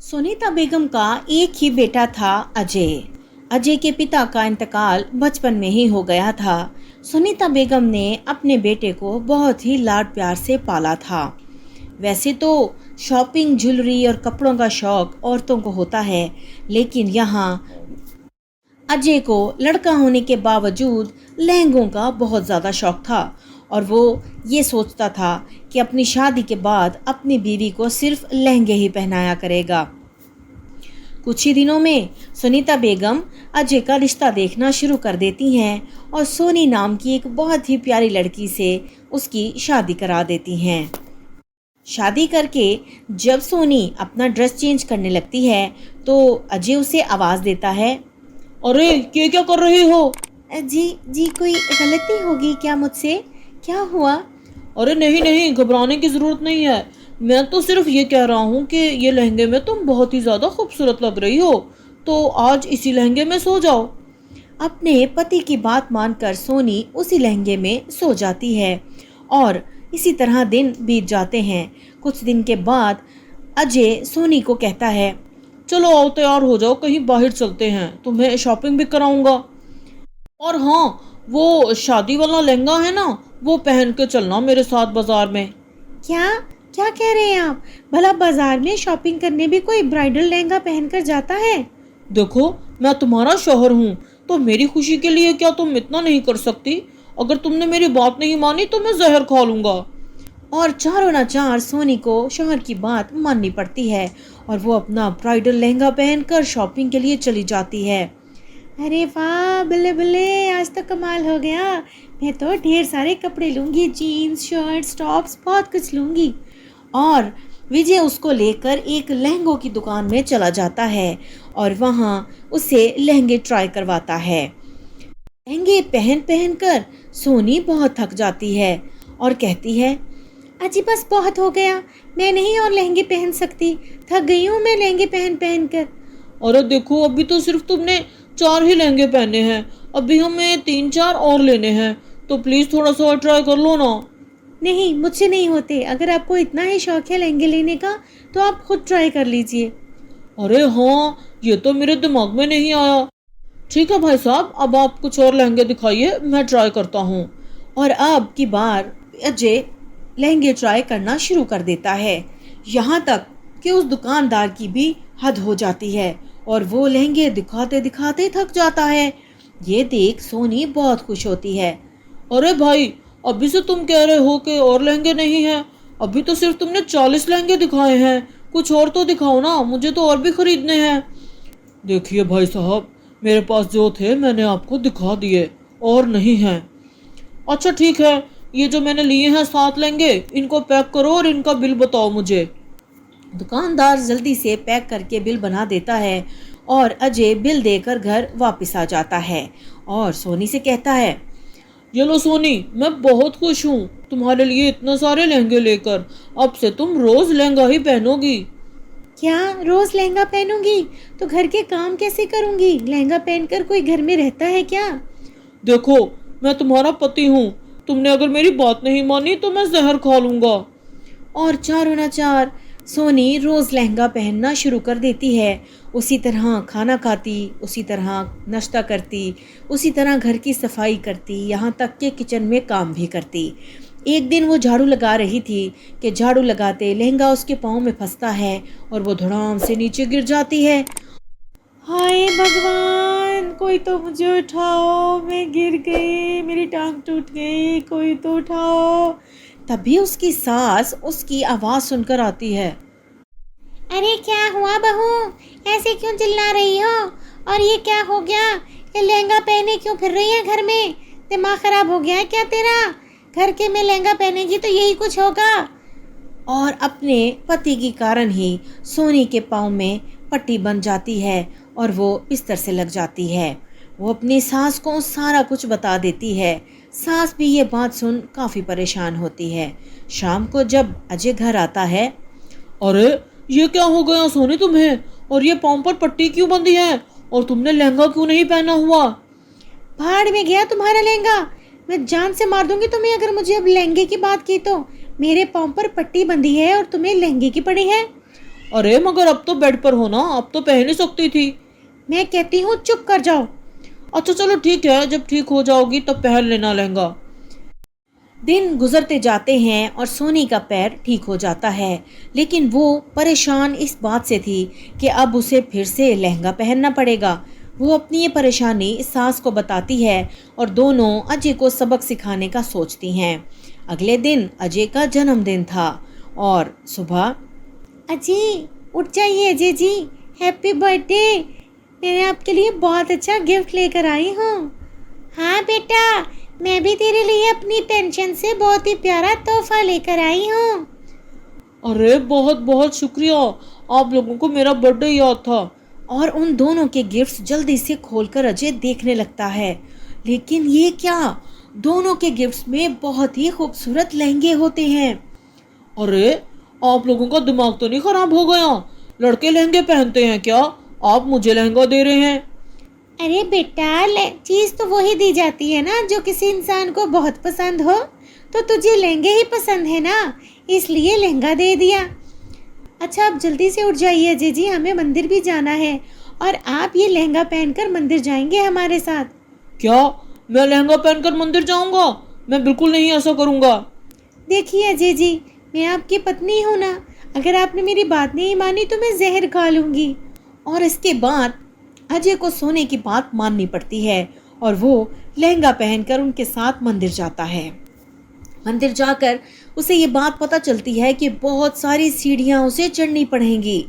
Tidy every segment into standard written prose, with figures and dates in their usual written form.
सुनीता बेगम का एक ही बेटा था, अजय। अजय के पिता का इंतकाल बचपन में ही हो गया था। सुनीता बेगम ने अपने बेटे को बहुत ही लाड प्यार से पाला था। वैसे तो शॉपिंग, ज्वेलरी और कपड़ों का शौक औरतों को होता है, लेकिन यहाँ अजय को लड़का होने के बावजूद लहंगों का बहुत ज़्यादा शौक था और वो ये सोचता था कि अपनी शादी के बाद अपनी बीवी को सिर्फ लहंगे ही पहनाया करेगा। कुछ ही दिनों में सुनीता बेगम अजय का रिश्ता देखना शुरू कर देती हैं और सोनी नाम की एक बहुत ही प्यारी लड़की से उसकी शादी करा देती हैं। शादी करके जब सोनी अपना ड्रेस चेंज करने लगती है तो अजय उसे आवाज़ देता है, अरे ये क्या कर रही हो? जी जी, कोई गलती होगी क्या मुझसे? क्या हुआ? अरे नहीं नहीं, घबराने की ज़रूरत नहीं है। मैं तो सिर्फ ये कह रहा हूँ कि ये लहंगे में तुम बहुत ही ज़्यादा खूबसूरत लग रही हो, तो आज इसी लहंगे में सो जाओ। अपने पति की बात मानकर सोनी उसी लहंगे में सो जाती है और इसी तरह दिन बीत जाते हैं। कुछ दिन के बाद अजय सोनी को कहता है, चलो आओ तैयार हो जाओ, कहीं बाहर चलते हैं, तुम्हें शॉपिंग भी कराऊंगा। और हाँ, वो शादी वाला लहंगा है ना, वो पहन के चलना मेरे साथ बाजार में। क्या क्या कह रहे हैं आप? भला बाजार में शॉपिंग करने भी कोई ब्राइडल लहंगा पहनकर जाता है? देखो, मैं तुम्हारा शौहर हूँ, तो मेरी खुशी के लिए क्या तुम इतना नहीं कर सकती? अगर तुमने मेरी बात नहीं मानी तो मैं जहर खा लूंगा। और चारों नाचार सोनी को शौहर की बात माननी पड़ती है और वो अपना ब्राइडल लहंगा पहनकर शॉपिंग के लिए चली जाती है। अरे वाह, बल्ले बल्ले, आज तो कमाल हो गया। मैं तो ढेर सारे कपड़े लूँगी, जीन्स, शर्ट्स, टॉप्स, बहुत कुछ लूँगी। और विजय उसको लेकर एक लहंगों की दुकान में चला जाता है और वहाँ उसे लहंगे ट्राई करवाता है। लहंगे पहन पहन कर सोनी बहुत थक जाती है और कहती है, अजी बस बहुत हो गया, मैं नहीं और लहंगे पहन सकती, थक गई हूँ मैं लहंगे पहन पहन कर। अरे देखो, अभी तो सिर्फ तुमने 4 ही लहंगे पहने हैं, अभी हमें 3-4 और लेने हैं, तो प्लीज़ थोड़ा सा और ट्राई कर लो ना। नहीं, मुझसे नहीं होते। अगर आपको इतना ही शौक है लहंगे लेने का तो आप खुद ट्राई कर लीजिए। अरे हाँ, ये तो मेरे दिमाग में नहीं आया। ठीक है भाई साहब, अब आप कुछ और लहंगे दिखाइए, मैं ट्राई करता हूँ। और अब की बार अजय लहंगे ट्राई करना शुरू कर देता है, यहाँ तक कि उस दुकानदार की भी हद हो जाती है और वो लहंगे दिखाते दिखाते थक जाता है। ये देख सोनी बहुत खुश होती है। अरे भाई, अभी से तुम कह रहे हो कि और लहंगे नहीं हैं? अभी तो सिर्फ तुमने 40 लहंगे दिखाए हैं, कुछ और तो दिखाओ ना, मुझे तो और भी खरीदने हैं। देखिए भाई साहब, मेरे पास जो थे मैंने आपको दिखा दिए, और नहीं हैं। अच्छा ठीक है, ये जो मैंने लिए हैं 7 लहंगे, इनको पैक करो और इनका बिल बताओ मुझे। दुकानदार जल्दी से पैक करके बिल बना देता है और अजय बिल देकर घर वापस आ जाता है और सोनी से कहता है, ये लो सोनी, मैं बहुत खुश हूँ तुम्हारे लिए इतने सारे लहंगे लेकर। अब से तुम रोज लहंगा ही पहनोगी। क्या रोज लहंगा पहनूंगी? तो घर के काम कैसे करूंगी? लहंगा पहनकर कोई घर में रहता है क्या? देखो, मैं तुम्हारा पति हूँ, तुमने अगर मेरी बात नहीं मानी तो मैं जहर खा लूंगा। और चारों नाचार सोनी रोज लहंगा पहनना शुरू कर देती है। उसी तरह खाना खाती, उसी तरह नाश्ता करती, उसी तरह घर की सफाई करती, यहाँ तक कि किचन में काम भी करती। एक दिन वो झाड़ू लगा रही थी कि झाड़ू लगाते लहंगा उसके पाँव में फंसता है और वो धड़ाम से नीचे गिर जाती है। हाय भगवान, कोई तो मुझे उठाओ, मैं गिर गई, मेरी टांग टूट गई, कोई तो उठाओ। तभी उसकी सास उसकी आवाज़ सुनकर आती है। अरे क्या हुआ बहू, ऐसे क्यों चिल्ला रही हो? और ये क्या हो गया? ये लहंगा पहने क्यों फिर रही है घर में? दिमाग खराब हो गया है क्या तेरा? घर के में लहंगा पहनेगी तो यही कुछ होगा। और अपने पति के कारण ही सोनी के पाँव में पट्टी बन जाती है और वो बिस्तर से लग जाती है। वो अपनी सास को सारा कुछ बता देती है। सास भी ये बात सुन काफ़ी परेशान होती है। शाम को जब अजय घर आता है, अरे ये क्या हो गया सोनी तुम्हें? और ये पाँव पर पट्टी क्यों बंधी है? और तुमने लहंगा क्यों नहीं पहना हुआ? भाड़ में गया तुम्हारा लहंगा, मैं जान से मार दूंगी तुम्हें अगर मुझे अब लहंगे की बात की तो। मेरे पाँव पर पट्टी बंधी है और तुम्हें लहंगे की पड़ी है। अरे मगर अब तो बेड पर हो ना, अब तो पहन ही सकती थी। मैं कहती हूँ चुप कर जाओ। अच्छा चलो ठीक है, जब ठीक हो जाओगी तब पहन लेना लहंगा। दिन गुजरते जाते हैं और सोनी का पैर ठीक हो जाता है, लेकिन वो परेशान इस बात से थी कि अब उसे फिर से लहंगा पहनना पड़ेगा। वो अपनी ये परेशानी सास को बताती है और दोनों अजय को सबक सिखाने का सोचती हैं। अगले दिन अजय का जन्मदिन था और सुबह, अजय उठ जाइए अजय जी, हैप्पी बर्थडे, मैंने आपके लिए बहुत अच्छा गिफ्ट लेकर आई हूँ। हाँ बेटा, मैं भी तेरे लिए अपनी पेंशन से बहुत ही प्यारा तोहफा लेकर आई हूँ। अरे बहुत बहुत शुक्रिया, आप लोगों को मेरा बर्थडे याद था। और उन दोनों के गिफ्ट्स जल्दी से खोलकर अजय देखने लगता है, लेकिन ये क्या, दोनों के गिफ्ट्स में बहुत ही खूबसूरत लहंगे होते हैं। अरे आप लोगों का दिमाग तो नहीं खराब हो गया? लड़के लहंगे पहनते हैं क्या? आप मुझे लहंगा दे रहे हैं? अरे बेटा, चीज तो वही दी जाती है ना जो किसी इंसान को बहुत पसंद हो, तो तुझे लहंगे ही पसंद है ना, इसलिए लहंगा दे दिया। अच्छा आप जल्दी से उठ जाइए अजय जी, हमें मंदिर भी जाना है और आप ये लहंगा पहनकर मंदिर जाएंगे हमारे साथ। क्या मैं लहंगा पहनकर मंदिर जाऊंगा? मैं बिल्कुल नहीं ऐसा करूंगा। देखिए अजय जी, मैं आपकी पत्नी हूँ ना, अगर आपने मेरी बात नहीं मानी तो मैं जहर खा लूँगी। और इसके बाद अजय को सोने की बात माननी पड़ती है और वो लहंगा पहनकर उनके साथ मंदिर जाता है। मंदिर जाकर उसे ये बात पता चलती है कि बहुत सारी सीढ़ियाँ उसे चढ़नी पड़ेंगी।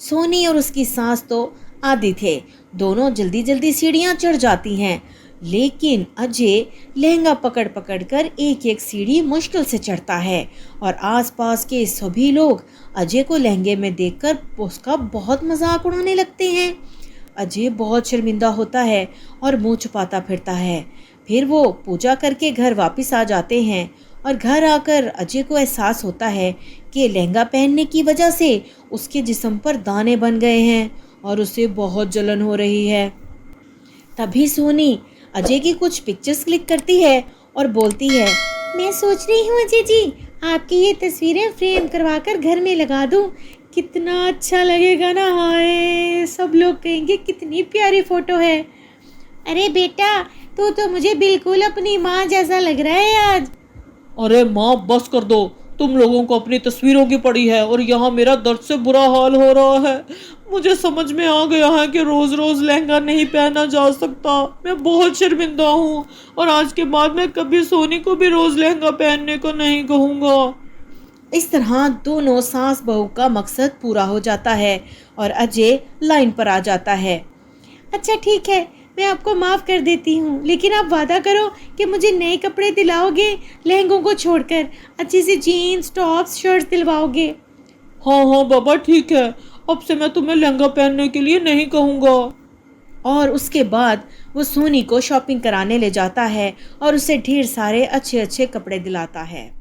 सोनी और उसकी सास तो आदी थे, दोनों जल्दी जल्दी सीढ़ियाँ चढ़ जाती हैं, लेकिन अजय लहंगा पकड़ पकड़ कर एक एक सीढ़ी मुश्किल से चढ़ता है और आसपास के सभी लोग अजय को लहंगे में देखकर उसका बहुत मजाक उड़ाने लगते हैं। अजय बहुत शर्मिंदा होता है और मुंह छुपाता फिरता है। फिर वो पूजा करके घर वापस आ जाते हैं और घर आकर अजय को एहसास होता है कि लहंगा पहनने की वजह से उसके जिस्म पर दाने बन गए हैं और उसे बहुत जलन हो रही है। तभी सोनी अजय की कुछ पिक्चर्स क्लिक करती है और बोलती है, मैं सोच रही हूँ अजय जी, आपकी ये तस्वीरें फ्रेम करवा कर घर में लगा दूँ, कितना अच्छा लगेगा ना। हाय, सब लोग कहेंगे कितनी प्यारी फोटो है। अरे बेटा, तू तो मुझे बिल्कुल अपनी माँ जैसा लग रहा है आज। अरे माँ बस कर दो, तुम लोगों को अपनी तस्वीरों की पड़ी है और यहाँ मेरा दर्द से बुरा हाल हो रहा है। मुझे समझ में आ गया है कि रोज रोज लहंगा नहीं पहना जा सकता। मैं बहुत शर्मिंदा हूँ और आज के बाद मैं कभी सोनी को भी रोज लहंगा पहनने को नहीं कहूँगा। इस तरह दोनों सास बहू का मकसद पूरा हो जाता है और अजय लाइन पर आ जाता है। अच्छा ठीक है, मैं आपको माफ़ कर देती हूँ, लेकिन आप वादा करो कि मुझे नए कपड़े दिलाओगे, लहंगों को छोड़कर अच्छी सी जीन्स टॉप्स शर्ट्स दिलवाओगे। हाँ हाँ बाबा ठीक है, अब से मैं तुम्हें लहंगा पहनने के लिए नहीं कहूँगा। और उसके बाद वो सोनी को शॉपिंग कराने ले जाता है और उसे ढेर सारे अच्छे अच्छे कपड़े दिलाता है।